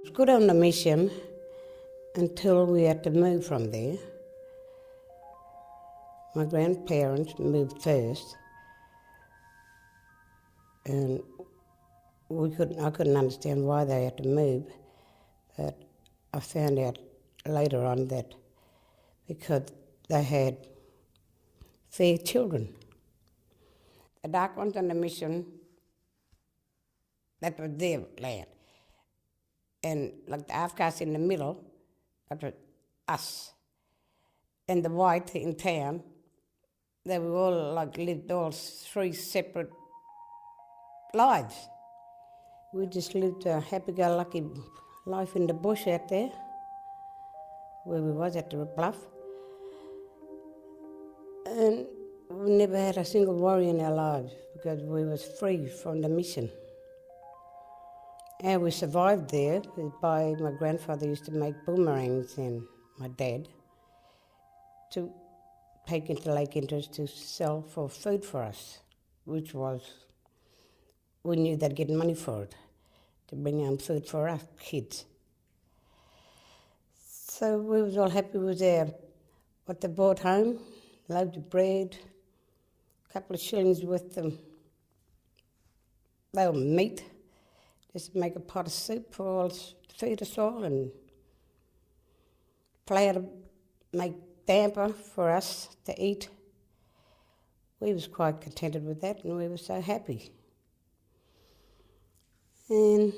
It was good on the mission until we had to move from there. My grandparents moved first, and I couldn't understand why they had to move, but I found out later on that because they had fair children. The dark ones on the mission, that was their land. And like the outcasts in the middle, that was us. And the white in town, they were all lived all three separate lives. We just lived a happy-go-lucky life in the bush out there, where we was at the Red Bluff. And we never had a single worry in our lives because we was free from the mission. And we survived there by my grandfather used to make boomerangs and my dad to take into Lake Interest to sell for food for us, which was, we knew they'd get money for it, to bring home food for us kids. So we was all happy with what they brought home, loads of bread, a couple of shillings worth of meat, just make a pot of soup for all to feed us all, and flour to make damper for us to eat. We was quite contented with that, and we were so happy. And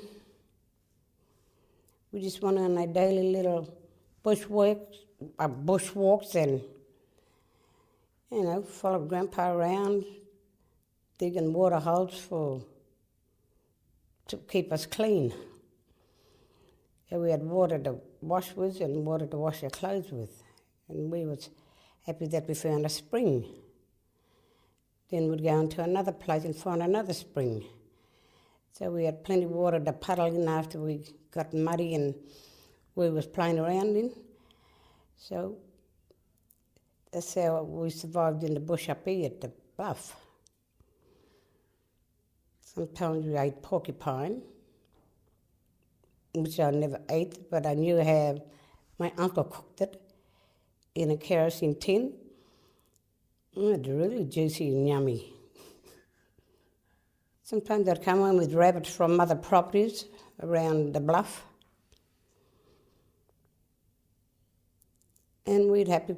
we just went on our daily little bushwalks and, followed Grandpa around, digging water holes to keep us clean. And we had water to wash with and water to wash our clothes with. And we was happy that we found a spring. Then we'd go into another place and find another spring. So we had plenty of water to puddle in after we got muddy and we was playing around in. So that's how we survived in the bush up here at the Bluff. Sometimes we ate porcupine, which I never ate, but I knew how my uncle cooked it in a kerosene tin. It's really juicy and yummy. Sometimes I'd come home with rabbits from other properties around the Bluff. And we'd have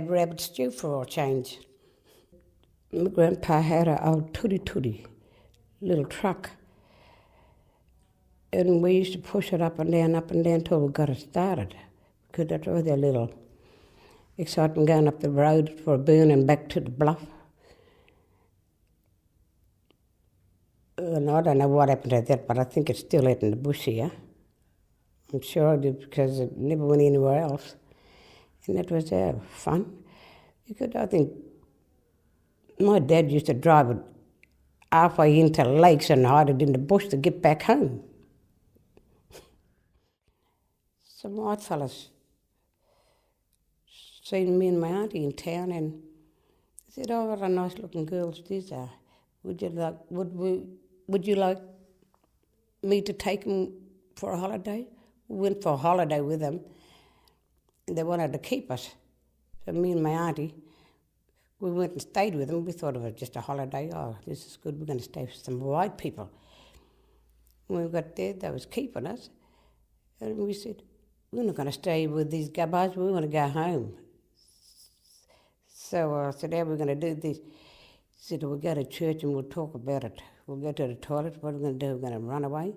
rabbit stew for a change. My grandpa had an old tooty little truck. And we used to push it up and down till we got it started. Because that was a little exciting going up the road for a burn and back to the Bluff. And I don't know what happened to that, but I think it's still out in the bush here. I'm sure it did because it never went anywhere else. And that was fun. Because I think my dad used to drive it halfway into lakes and hide it in the bush to get back home. Some white fellas seen me and my auntie in town and said, "Oh, what a nice looking girls these are. Would you like me to take them for a holiday?" We went for a holiday with them and they wanted to keep us. So me and my auntie, we went and stayed with them. We thought it was just a holiday. Oh, this is good, we're going to stay with some white people. When we got there, they was keeping us. And we said, "We're not going to stay with these gubbas, we want to go home." So I said, "How are we going to do this?" He said, "We'll go to church and we'll talk about it. We'll go to the toilet, what are we going to do? We're going to run away?"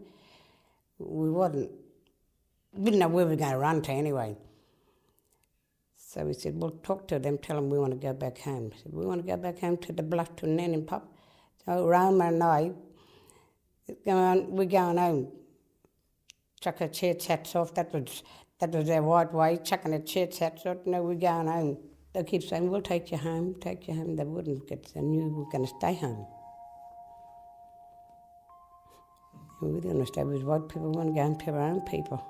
We didn't know where we were going to run to anyway. So we said, "We'll talk to them, tell them we want to go back home." I said, "We want to go back home to the Bluff to Nan and Pop." So Roma and I, we're going home. Chuck our church hats off. That was our white way, chucking our church hats off. No, we're going home. They keep saying, "We'll take you home, take you home." They wouldn't, because they knew we were going to stay home. And we didn't want to stay with white people, we want to go home to our own people.